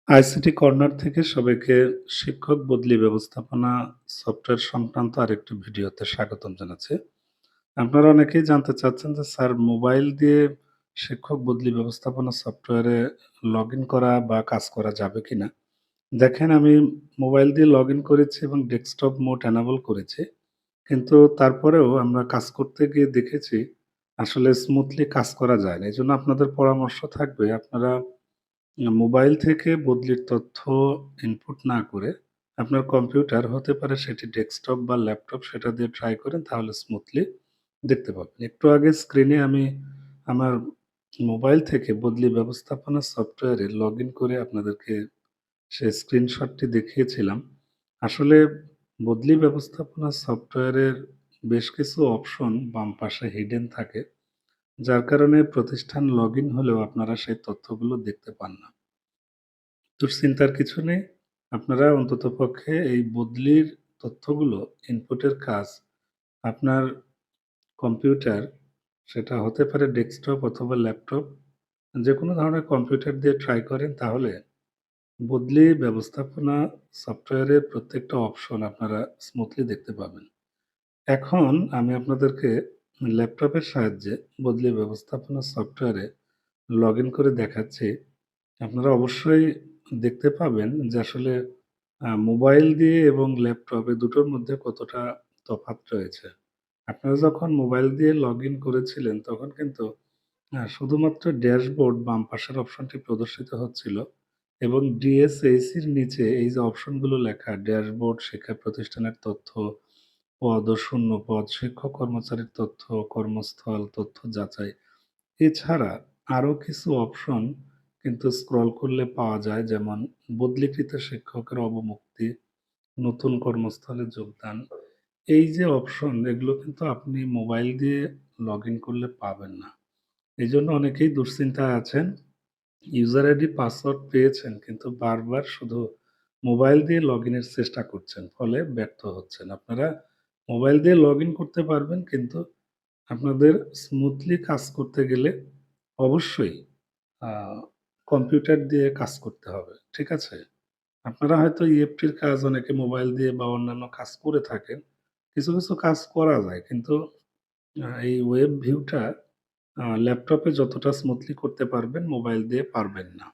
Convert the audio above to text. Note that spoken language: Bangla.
আইসিটি কর্নার থেকে সবাইকে শিক্ষক বদলি ব্যবস্থাপনা সফটওয়্যার সংক্রান্ত আরেকটি ভিডিওতে স্বাগতম জানাচ্ছি। আপনারা অনেকেই জানতে চাচ্ছেন যে স্যার মোবাইল দিয়ে শিক্ষক বদলি ব্যবস্থাপনা সফটওয়্যারে লগইন করা বা কাজ করা যাবে কিনা? দেখেন আমি মোবাইল দিয়ে লগইন করেছি এবং ডেস্কটপ মোড এনেবল করেছি। কিন্তু তারপরেও আমরা কাজ করতে গিয়ে দেখেছি আসলে স্মুথলি কাজ করা যায় না। এজন্য আপনাদের পরামর্শ থাকবে আপনারা মোবাইল থেকে বদলির তথ্য ইনপুট না করে আপনার কম্পিউটার হতে পারে সেটি ডেস্কটপ বা ল্যাপটপ সেটা দিয়ে ট্রাই করেন তাহলে স্মুথলি দেখতে পাবেন। একটু আগে স্ক্রিনে আমি আমার মোবাইল থেকে বদলি ব্যবস্থাপনা সফটওয়্যারে লগইন করে আপনাদেরকে সেই স্ক্রিনশটটি দেখিয়েছিলাম। আসলে বদলি ব্যবস্থাপনা সফটওয়্যারের বেশ কিছু অপশন বাম পাশে হিডেন থাকে। যার কারণে প্রতিষ্ঠান লগইন হলেও আপনারা সেই তথ্যগুলো দেখতে পান না। দুশ্চিন্তার কিছু নেই। আপনারা অন্ততপক্ষে এই বদলির তথ্যগুলো ইনপুটের কাজ আপনার কম্পিউটার, সেটা হতে পারে ডেস্কটপ অথবা ল্যাপটপ, যেকোনো ধরনের কম্পিউটার দিয়ে ট্রাই করেন তাহলে বদলি ব্যবস্থাপনা সফটওয়্যারের প্রত্যেকটা অপশন আপনারা স্মুথলি দেখতে পাবেন। এখন আমি আপনাদেরকে ল্যাপটপের সাহায্যে বদলি ব্যবস্থাপনা সফটওয়্যারে লগইন করে দেখাচ্ছি। আপনারা অবশ্যই দেখতে পাবেন যে আসলে মোবাইল দিয়ে এবং ল্যাপটপ এ দুটোর মধ্যে কতটা তফাৎ রয়েছে। আপনারা যখন মোবাইল দিয়ে লগইন করেছিলেন তখন কিন্তু শুধুমাত্র ড্যাশবোর্ড বাম পাশের অপশনটি প্রদর্শিত হচ্ছিল এবং ডিএসএইচসির নিচে এই যে অপশনগুলো লেখা ড্যাশবোর্ড, শিক্ষা প্রতিষ্ঠানের তথ্য, পদ ও শূন্য পদ, শিক্ষক-কর্মচারীর তথ্য, কর্মস্থল, তথ্য যাচাই এছাড়া আরো কিছু অপশন কিন্তু স্ক্রল করলে পাওয়া যায় যেমন বদলিকৃত শিক্ষকের অবমুক্তি, নতুন কর্মস্থলে যোগদান। এই যে অপশন এগুলো কিন্তু আপনি মোবাইল দিয়ে লগইন করলে পাবেন না। এজন্য অনেকেই দুশ্চিন্তায় আছেন। ইউজার আইডি পাসওয়ার্ড পেয়েছেন কিন্তু বারবার শুধু মোবাইল দিয়ে লগইনের চেষ্টা করছেন। ফলে ব্যর্থ হচ্ছেন। আপনারা মোবাইল দিয়ে লগইন করতে পারবেন কিন্তু আপনাদের স্মুথলি কাজ করতে গেলে অবশ্যই আ কম্পিউটার দিয়ে কাজ করতে হবে। ঠিক আছে? আপনারা হয়তো ইএফটির কাজ অনেকে মোবাইল দিয়ে বা অন্যান্য কাজ করে থাকেন। কিছু, কিছু কাজ করা যায়। কিন্তু এই ওয়েব ভিউটা ল্যাপটপে যতটা স্মুথলি করতে পারবেন মোবাইল দিয়ে পারবেন না।